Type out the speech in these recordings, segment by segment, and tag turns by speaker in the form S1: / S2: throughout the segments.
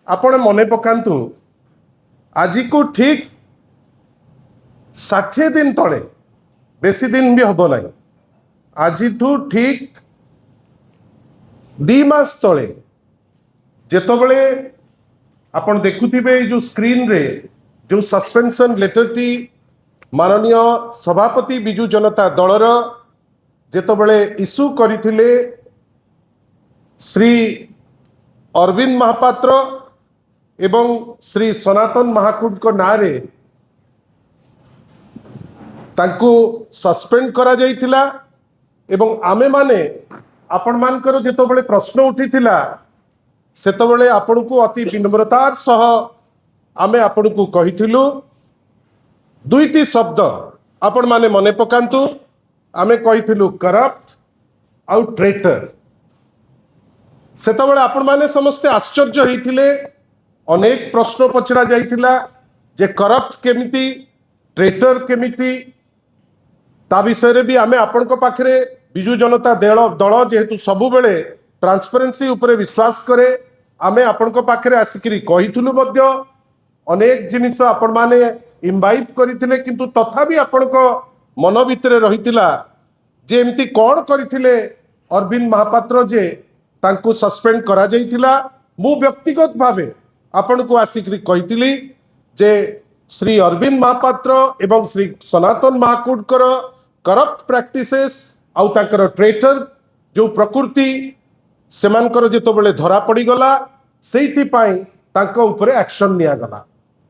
S1: आपण मने पकांतु आज को ठीक 60 दिन तले बेसी दिन भी हम ना आज ठीक 2 मास तले जेतबले आपण देखुथिबे जो स्क्रीन रे जो सस्पेंशन लेटर टी माननीय सभापति बिजु जनता दलर जेतबले इश्यू करथिले श्री अरविंद महापात्र एवं श्री सनातन महाकूट को नारे तांको सस्पेंड करा जाइथिला एवं आमे माने आपण मानकर जेतबले प्रश्न उठिथिला सेतबले आपण को अति विनम्रतार सह आमे आपण को कहिथिलु दुईटी शब्द आपण माने मने पकांतु आमे कहिथिलु करप्ट आउ ट्रेटर सेतबले आपण माने समस्ते आश्चर्य होइथिले अनेक प्रश्न पचरा जाइथिला जे करप्ट केमिति ट्रेटर केमिति ता विषय भी आमे आपण को पाखरे बिजु जनता दल जेहेतु सबु बेले ट्रांसपेरेंसी उपरे विश्वास करे आमे आपण को पाखरे आसिकरी कहिथुलु मध्य अनेक जिनिस आपण माने इनवाइट करिथिले किंतु तथापि आपण को मन भितरे रहितिला जे एमती कोन करिथिले अरविंद महापात्र जे तांको सस्पेंड करा जाइथिला मु व्यक्तिगत भावे आपण को आसिकरी कहिथिली जे श्री अरविंद महापात्र एवं श्री सनातन महाकूटकर करप्ट प्रैक्टिसेस आउ तांकर ट्रेटर जो प्रकृति सेमानकर जेतबेले धरा पड़ी गला सेइथि पई तांको उपरे एक्शन निया गला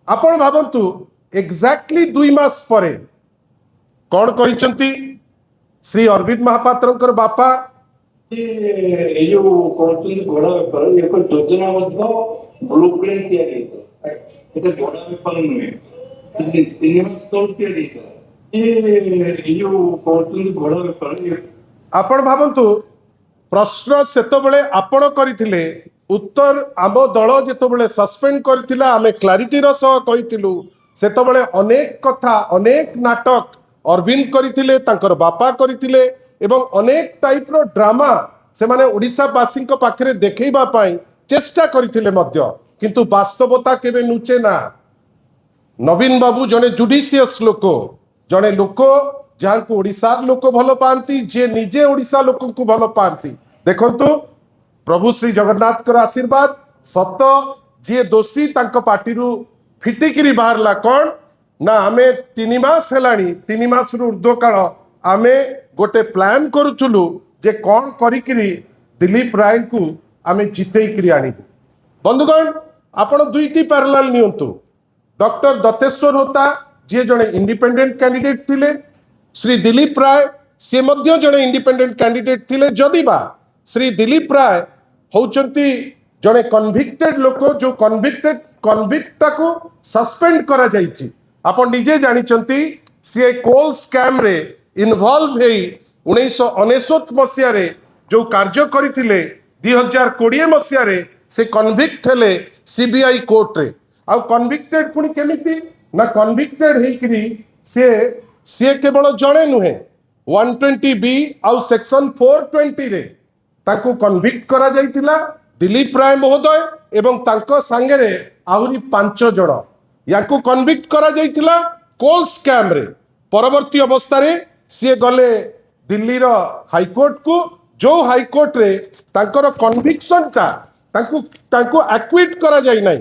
S1: आपण भाबंतु एग्जैक्टली 2 मास परे कोन कहिसंती श्री अरविंद महापात्रकर बापा
S2: ये जो कोर्टिंग घोड़ा व्यापार एक योजना मध्य ब्लूप्रिंट तैयार होता है এটা ঘোড়া ব্যাপার নয় তিনি মাস তল তৈরি করা ये जो कोर्टिंग घोड़ा व्यापार
S1: आपण भाबंतु प्रश्न सेतबेले आपण करिथिले उत्तर आम दल जेतबेले सस्पेंड करथिला आमे क्लारिटी रो सह कहिथिलु सेतबेले अनेक कथा अनेक नाटक अरविंद करथिले तांकर बापा करथिले एवं अनेक टाइप रो ड्रामा से माने ओडिसा वासी पाखरे देखैबा पाई चेष्टा करथिले मध्य किंतु वास्तवता केबे नुचे ना नवीन बाबू जने जुडिशियस लोक जने लोक जहाँ को ओडिशार लोक भल पाती जे निजे ओडिशा लोक को भल पाती देखंतु प्रभु श्री जगन्नाथ कर आशीर्वाद सत जे दोषी तांको पार्टीरू फिटिकिरी बाहरला कौन ना आमे 3 मास हेलानी 3 मास रु ऊर्ध्व काल आमे गोटे प्लान करूथुलु जे कौन करिकिरी दिलीप राय को आमे जितेइकिरी आनिबु बंधुगण आपण दुईटी पैरेलल नियंतु डॉक्टर दत्तेश्वर होता जे जने इंडिपेंडेंट कैंडिडेट थिले श्री दिलीप राय से मध्य जने इंडिपेंडेंट कैंडिडेट थिले जदिबा श्री दिलीप राय होचंती जने कन्विक्टेड लोक जो कन्विक्ट को सस्पेंड करा जाइछि आपण निजे जानिचंती सी कोल स्कैम रे इन्वॉल्व हेई 1999 मसिया रे जो कार्य करथिले 2020 मसिया रे से कन्विक्ट हेले सीबीआई कोर्ट रे आ कन्विक्टेड पुनी केमिति ना कन्विक्टेड हेकरी से केवल जणे नुहे 120 बी आउ सेक्शन 420 रे ताको कन्विक्ट करा जाइतिला दिलीप राय महोदय एवं तांको संगे आहुरी 5 जण याको कन्विक्ट करा जाइतिला कोल स्कैम रे परवर्ती अवस्था रे सी गले दिल्ली रो हाईकोर्ट को जो हाईकोर्ट रे तांकर कन्विक्शन टा तांको एक्विट करा जाई नाही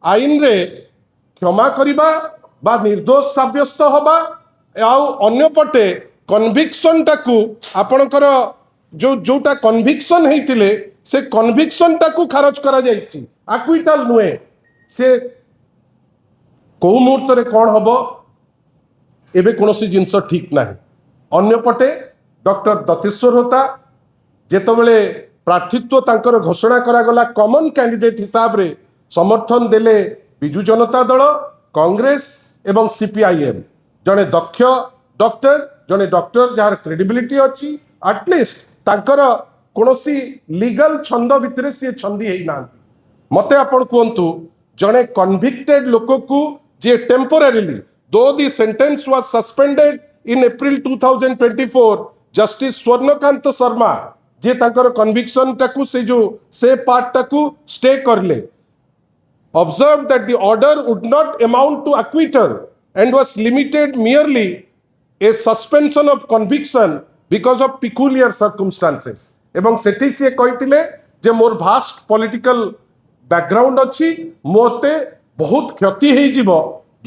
S1: आईन रे क्षमा करिबा बा निर्दोष साब्यस्त होबा आउ अन्य पटे कन्विक्शन टाकू आपणकर जो जोटा कन्विक्शन हेतिले से कन्विक्शन टाकू खारज करा जाइछि एक्विटल नुए से को मुहूर्त रे कोन हबो एबे कोनोसी जिंस ठीक नाही अन्य पटे डॉक्टर दत्तेश्वर होता जेतबेले प्रार्थित्व तांकर घोषणा करा गला कॉमन कैंडिडेट हिसाब रे समर्थन देले बिजु जनता दल कांग्रेस एवं सीपीआईएम जने दक्ष डॉक्टर जार क्रेडिबिलिटी अच्छी एटलिस्ट तांकर कोनोसी लीगल छंद भितरे से छंदी हेई नांती मते आपण कहंतु जने कन्विक्टेड लोक को जे टेम्पोरेरीली दो the sentence was suspended in April 2024 justice Swarnakanta Sharma जे तांकर कन्विक्शन टाकू से जो से पार्ट टाकू स्टे करले observed that the order would not amount to acquittal and was limited merely a suspension of conviction because of peculiar circumstances. এবং সেটি সে কইতিলে যে মোর ভাস্ট পলিটিকাল ব্যাকগ্রাউন্ড অছি মতে বহুত ক্ষতি হইଯିବ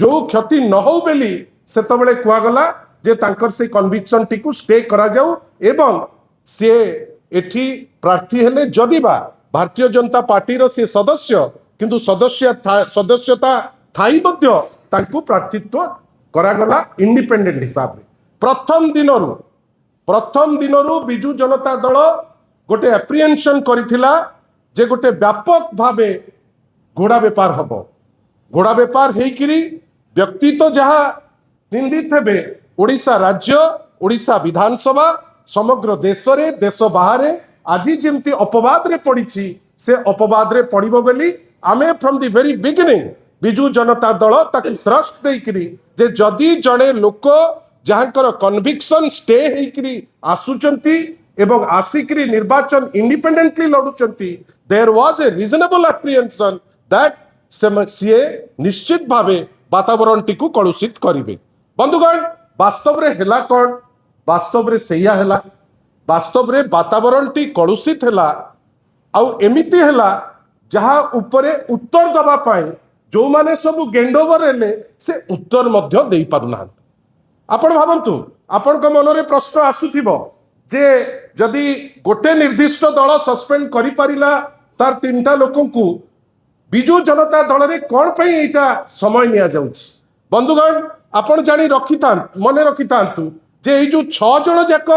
S1: जो क्षति न हो बेली सेतबेले कुआगला जे तांकर से कन्विक्शन टी को स्टे करा जाऊ एवं से एठी प्रार्थी हेले जदिबा भारतीय जनता पार्टी रो से सदस्य किंतु सदस्यता थाई मध्य तांको प्रार्थित्व करागला इंडिपेंडेंट हिसाब रे प्रथम दिनरु बिजु जनता दल गोटे एप्रिहेंशन करिथिला जे गोटे व्यापक भावे घोड़ा बेपार हबो घोड़ा बेपार हेकिरी व्यक्ति तो जहाँ निंदित हेबे ओडिशा राज्य ओडिशा विधानसभा समग्र देश रे देश बाहर आज जमती अपवाद रे पड़ी से अपवाद रे पड़िबो बोली आमे from the very beginning Biju Janata Dal ताकि ट्रस्ट देकिरी जे जदि जड़े लोक जहाँकर कन्विक्शन स्टे हेकिरी आसुचंती एवं आसिकरी निर्वाचन इंडिपेंडेंटली लड़ुचंती there was a reasonable apprehension that सी निश्चित भावे वातावरण टी कलुषित करेंगे बंधुगण वास्तव रे हेला कौन वास्तव रे सैया हेला वास्तव रे वातावरण टी कलुषित हेला आउ एमिति हेला जहाँ उपरे उत्तर दबा पाई जो माने सब गेंडोवर हेले से उत्तर मध्य दे पारुना आपण भावंतु आपण को मन रे प्रश्न आसुथिबो जे जदि गोटे निर्दिष्ट दल सस्पेंड करि पारिला तार तीनटा लोकंकु बिजु जनता दल रे कौन पे एटा समय निया जाउछि बंधुगण आपण जानी रखिता मन रखिता जे जो 6 जन जाक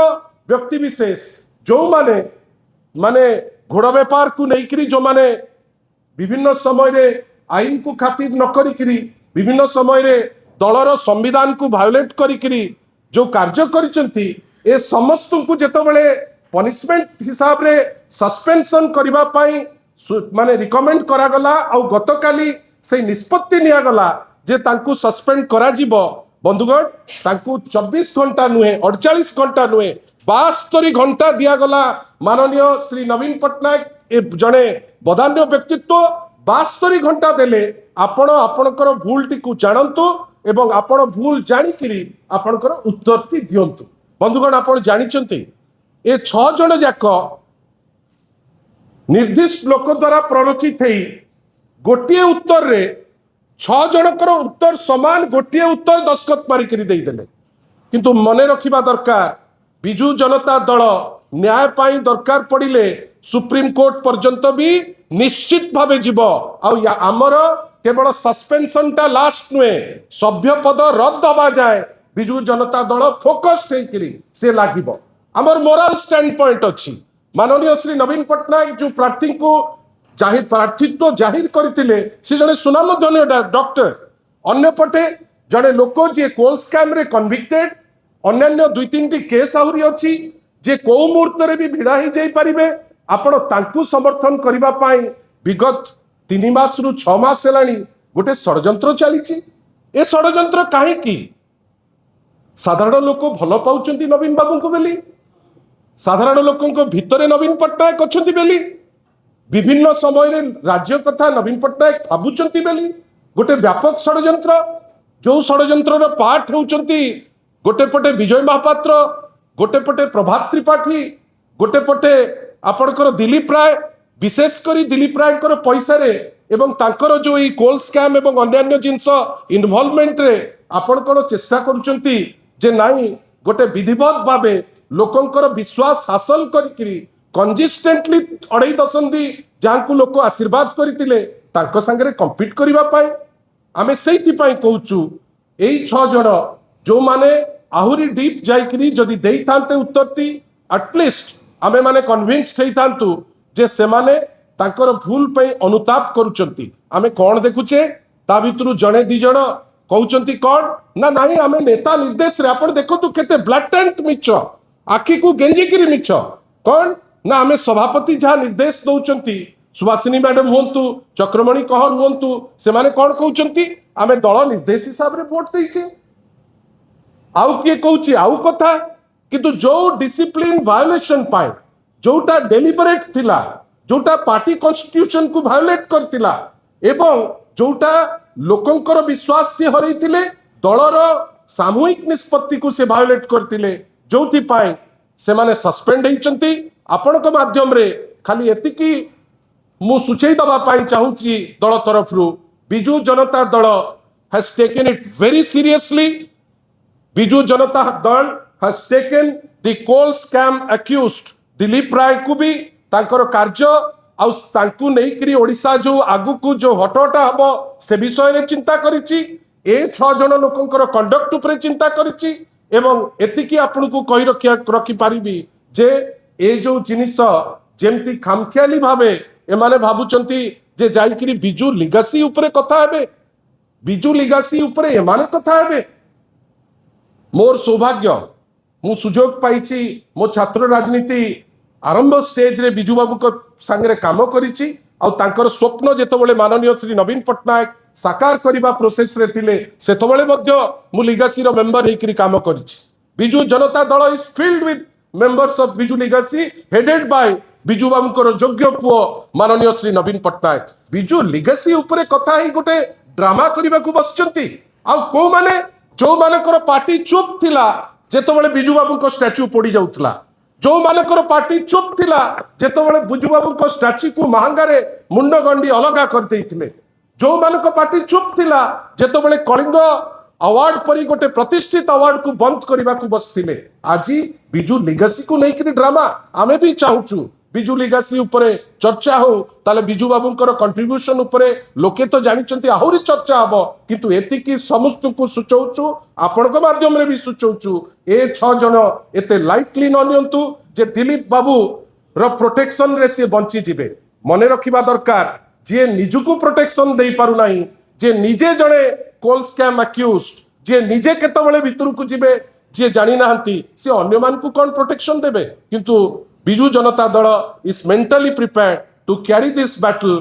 S1: व्यक्ति विशेष जो माने माने घोड़ा व्यापार को लेकिरी जो माने विभिन्न समय रे आईन को खातिर न करिकिरी विभिन्न समय रे दलर संविधान को वायोलेट करिकिरी जो कार्य करिसंती ए समस्त को जेतबेले पनिशमेंट हिसाब रे सस्पेंशन करबा पाई माने रिकमेंड करागला आ गतकाली से निष्पत्ति नियागला जे तांकु सस्पेंड करा जीवो बंधुगण तांकु 24 घंटा नुहे 48 घंटा नुहे 72 घंटा दियागला माननीय श्री नवीन पट्टनायक ए जने बदान्य व्यक्तित्व 72 घंटा देले आपण आपणकर भूल टी को जानंतु एवं आपण भूल जानिकिरी आपणकर उत्तर टी दियंतु बंधुगण आपण जानिचंती ए 6 जन जाक निर्दिष्ट लोक द्वारा प्ररोचित है गोटे उत्तर रे 6 जनकर उत्तर समान गोटे उत्तर दस्खत मारिक देदेले किंतु मन रखा दरकार बिजु जनता दल न्याय पाई दरकार पड़िले सुप्रीम कोर्ट पर्यंत भी निश्चित भावे जीव आमर केवल सस्पेंशन टा लास्ट नुहे सभ्य पद रद्द हवा जाए बिजु जनता दल फोकस्ड होकर से लागिब आमर मोराल स्टैंड पॉइंट अच्छी माननीय श्री नवीन पट्टनायक जो प्रार्थी को जाहिर प्रार्थित्व जाहिर करते से जड़े सुनामधन्य डॉक्टर अन्यपटे जड़े लोक जी कोल स्कैम रे कन्विक्टेड अन्य 2-3 केस आहरी अच्छी जे कौ मुहूर्त भी भिड़ा ही जाई पारिबे आपण तांकु समर्थन करबा पाई विगत 3 मास रु 6 मास हेलानी गोटे षडयंत्र चली ए षडयंत्र कहीं साधारण लोक भल पाउचंती नवीन बाबू को बेली साधारण लोकों भितरे नवीन पट्टनायक अच्छा बेली विभिन्न समय राज्य कथा नवीन पट्टनायक भावुंट बेली गोटे व्यापक षडयंत्र जो षडयंत्र पार्ट होउचंती गोटे पटे विजय महापात्र गोटे पटे प्रभात त्रिपाठी गोटे पटे आपणकर दिलीप राय विशेषकर दिलीप राय पैसा रे एवं तांकर जो ई कोल स्कैम एवं अन्य जिनस इनवॉल्वमेंट रे आपणकर चेष्टा करुचंती जे नाई गोटे विधिवत भावे लोकंकर विश्वास हासिल करी कंसिस्टेंटली 2.5 दशंधि जहाँ को लोक आशीर्वाद करते सांगे कम्पीट करने आम से कहूँ यही 6 जन जो माने आहुरी डीप जाइकरी जदि दे था उत्तर एटलिस्ट आमे माने कन्विन्स्ड होता जे से माने तांकर भूल पे अनुताप करुचंती आमे कौन देखुचे ता भितरु जने 2 जन कहउचंती कौन ना नहीं आमे नेता निर्देश रे आपण देखतु केते ब्लैटेंट मिछ आखि को गेंजिकिरी मिछ कौन ना आमे सभापति जहाँ निर्देश दौरान सुभाषिनी मैडम हूँ चक्रमणि कहर हूँ से माने कौन कहउचंती आमे दल निर्देश हिसाब रे वोट देइछे आउ किए कहउची आउ कथा किंतु जो डिसिप्लिन वायोलेशन पाए जोटा डेलिबरेट थिला जोटा पार्टी कॉन्स्टिट्यूशन को वायोलेट करतिला एवं जोटा लोकंकर विश्वास से हरैथिले दलर सामूहिक निष्पत्ति को से भायोलेट करथिले जोथि पाई से माने सस्पेंड होइचंती आपनक माध्यम रे खाली एतिकी मु सूचई दबा पाई चाहूची दल तरफ Biju Janata Dal has taken it very seriously Biju Janata Dal has taken the coal scam accused Dilip Ray को भी तांकर कार्य आउ तांकु नेइकरी ओडिशा जो आगु को जो हटहटा हबो से विषय रे चिंता करिछि ए 6 जन लोकंकर कंडक्ट उपरे चिंता करिछि एवं एतिकी आपन को कहि रखि पारिबी जे ए जो जिनिस जेमती खामखियाली भावे एमाने भाबुचंती जे जाइकरी बिजू लिगासी उपरे कथा हेबे बिजू लिगासी उपरे एमाने कथा हेबे मोर सौभाग्य मु सुजोग पाइछि मो छात्र राजनीति आरंभ स्टेज रे बिजू बाबू को संगे काम करिछि आउ तांकर स्वप्न जेतबेले माननीय श्री नवीन पट्टनायक साकार करबा प्रोसेस रे थिले सेतबेले मध्य मु लिगासी रो मेंबर हेकरी काम करिछि Biju Janata Dal is filled with members of Biju legacy headed by Biju बाबूकर योग्य पुओ माननीय श्री नवीन पट्टनायक बिजू लिगासी उपरे कथा ही गोटे ड्रामा करबा को बसचंती आउ को माने जो मानकर पार्टी चुप थिला जेतबेले बिजू बाबूको स्टैच्यू पड़ी जाउतला जो मानकर पार्टी चुप थिला जेतबेले बिजू बाबूको स्टैच्यू को महंगारे मुंड गंडी अलगा कर देइथिले जो मानक पार्टी चुप थिला जेतबेले कलिंग अवार्ड परी गोटे प्रतिष्ठित अवार्ड को बंद करबा को बसथिले आजी बिजू लिगासी को लेकिन ड्रामा आमे भी चाहूचु बिजू लिगासी उपरे चर्चा हो ताले बिजू बाबूंकर कंट्रीब्यूशन उपरे लोके तो जानिचंती आहुरी चर्चा हबो किंतु एतिकी समस्त को सुचौचु आपनक माध्यम रे भी सुचौचु ए 6 जन एते लाइटली न नियंतु जे दिलीप बाबू रो प्रोटेक्शन रे से बंची जिबे मने रखिबा दरकार जे निजुको प्रोटेक्शन देई पारु नाही जे निजे जणे कोल स्कैम अक्यूज्ड जे निजे केतबेले भितरु को जिबे जे जानि नाहंती से अन्य मान को कोन प्रोटेक्शन देबे किंतु Biju Janata Dal is mentally prepared to carry this battle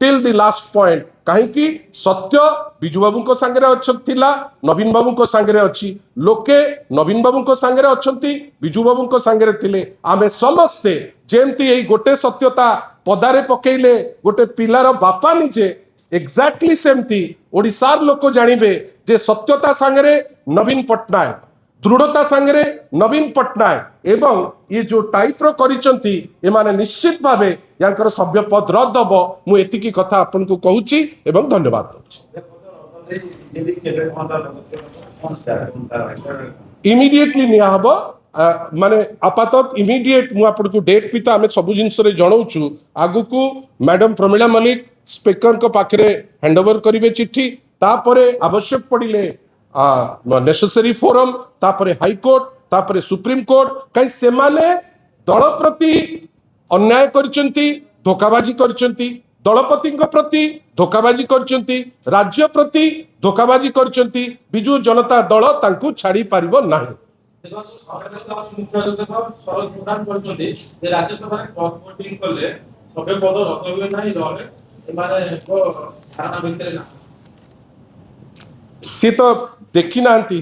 S1: till the last point कहीं सत्य बिजू बाबू को सांगरे थिला नवीन बाबू को सांगरे अच्छी लोके नवीन बाबू को सांगरे अच्छंती बिजू बाबू को सांगरे थिले आमे समस्ते जेमती एई गोटे सत्यता पदारे पकेइले गोटे पिलार बापा निजे एग्जैक्टली सेमती ओडिसार लोक जानिबे जे सत्यता सांगरे नवीन पट्टनायक दृढ़ता सांगरे नवीन पट्टनायक एवं ये जो टाइप रो करिचंती एमाने निश्चित भावे यांकर सभ्य पद रद्द हबो मु एतिकी कथा आपन को कहूची एवं धन्यवाद दउची इमीडिएटली निया हबो माने आपातत इमीडिएट मु आपन को डेट भी तो आमे सब जिंस रे जणाउचु आगु को मैडम प्रमिला मलिक स्पीकर को पाखरे हैंडओवर करिवे चिट्ठी तापरे आवश्यक पड़िले नेसेसरी फोरम तापरे हाई कोर्ट तापरे सुप्रीम कोर्ट कहीं से माने दल प्रति अन्याय करचंती धोखाबाजी करचंती दलपति प्रति धोखाबाजी करचंती राज्य प्रति धोखाबाजी करचंती बिजू जनता दल तांकु छाड़ी पारिबो नाही सी तो देखी नांती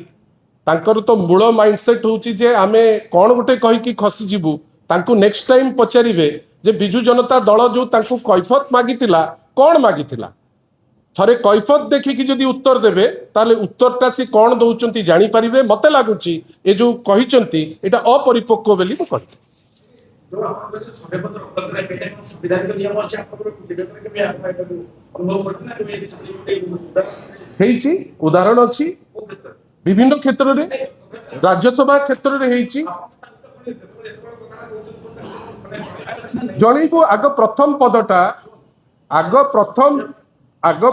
S1: तांकर तो मूल माइंडसेट होची जे आमे कोन गोटे कहि की खसी जीवु तांकु नेक्स्ट टाइम पचारिबे जे बिजू जनता दल जो तांकु कैफत मागितिला कोन मागितिला थरे कैफत देखि कि जदी उत्तर देबे ताले उत्तरटा सी कोन दउचंती जानि परिबे मते लागुची ए जो कहिचंती एटा अपरिपक्व बेली को कहि
S3: जो आपण छोटे पत्र पत्र के संविधान के नियम अछि आपण विवेचन के अनुभव करना के
S1: हेइची उदाहरण अछि विभिन्न क्षेत्र रे राज्यसभा क्षेत्र रे हेइची जणी को आग प्रथम पदटा आग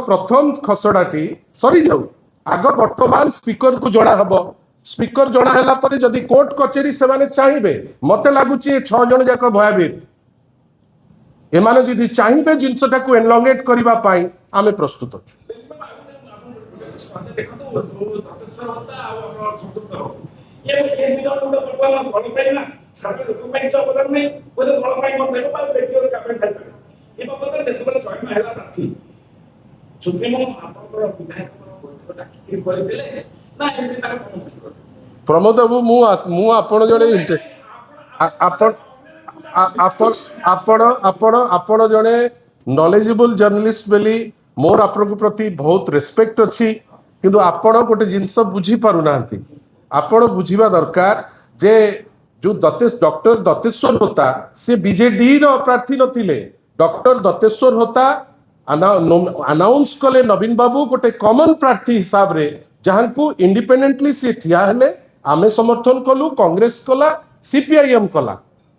S1: प्रथम खसड़ाटी सरी जाऊ आग वर्तमान स्पीकर को जणा हबो स्पीकर जणा हला परे जदी कोर्ट कचेरी से माने चाहिबे मते लागुची 6 जण जाक भयभीत एमाने जदी चाहिबे जिंसटा को एनलॉंगेट करबा पाई आमे प्रस्तुत अछि प्रमोद बाबू मु आपण जणे आपण जणे नॉलेजेबल जर्नलिस्ट बेली मोर आपण प्रति बहुत रेस्पेक्ट अच्छी किंतु आपण गोटे जिनस बुझी पारु नांती आपण बुझीबा दरकार जे जो डॉक्टर दत्तेश्वर होता से बीजेडी रो प्रार्थी नथिले डॉक्टर दत्तेश्वर होता अनाउंस कले नवीन बाबू गोटे कॉमन प्रार्थी हिसाब रे जहां को इंडिपेंडेंटली सी ठिया हेले आमे समर्थन कलु कांग्रेस कला सीपीआईएम कला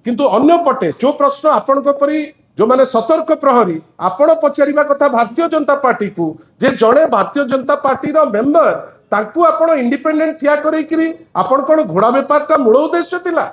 S1: किंतु अन्य पटे जो प्रश्न आपण परी जो माने सतर्क प्रहरी आपण पचारिबा कथा भारतीय जनता पार्टी को जे जड़े भारतीय जनता पार्टी रो मेंबर तांकू आपण इंडिपेंडेंट ठिया करी करी आपण कोन घोड़ा व्यापार ता मूल उद्देश्य थिला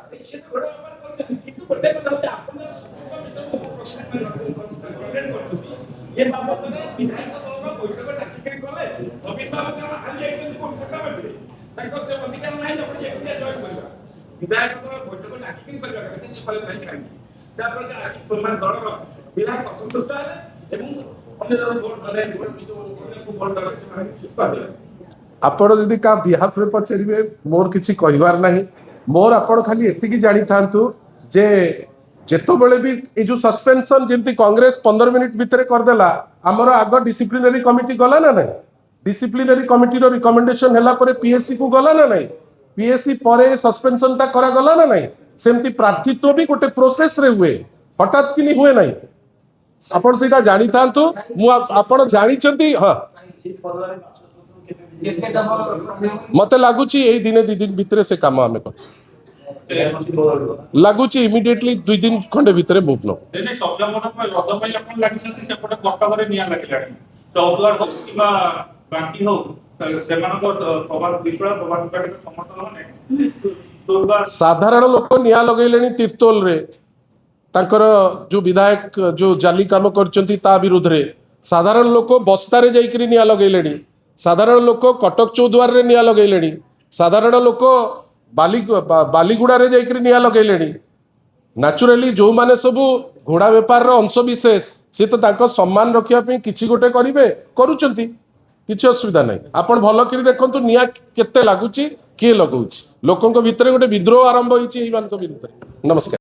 S1: आपण जदि का बिहाफ रे पचारिबे मोर किछि कहिवार नाही मोर आपण खाली एतिकी जानि थांतु जे जेतो बेले भी ए जो सस्पेंशन जेंति कांग्रेस 15 मिनिट भितरे कर देला हमर आग डिसिप्लिनरी कमिटी गला ना नहीं डिसिप्लिनरी कमिटी रो रिकमेंडेशन हला परे पीएससी को गला ना नहीं पीएससी परे सस्पेंशन ता करा गला ना नहीं सेमति प्रार्थित्व भी गोटे प्रोसेस रे हुए हठात कि नहीं हुए नहीं आपण सेटा जानि थांतु मु आपण जानि चंती हां मते लागुची एई दिने दी दिन भितरे से काम आमे कर लागुची इमिडिएटली 2 दिन खंडे भितरे मूव नो
S4: एने शब्द मन रद पई आपण लागि सती सेपटे कटक रे निया लागिलाणी चौद्वार हो किबा बाकी हो सेमान को प्रभाव विश्वास प्रभाव पार्टी के समर्थन माने दुर्गा
S1: साधारण लोक निया लगैलेनी तीर्तोल रे तांकर जो विधायक जो जाली काम करचंती ता विरुद्ध रे साधारण लोक बस्ता रे जाईकरी निया लगैलेनी साधारण लोक कटक चौद्वार रे निया लगैलेनी साधारण लोक बालीगुड़ा रे जाईकरी निया लगैलेनी नेचुरली जो माने सब घोड़ा व्यापार रो अंश विशेष से तो तांको सम्मान रखिया पे किछि गोटे करिवे करूचंती किछि असुविधा नहीं आपण भलो करी देखंतु निया केते लागुची के लगौची लोकंक भितरे गोटे विद्रोह आरंभ होईची एई मानक भितरे नमस्कार।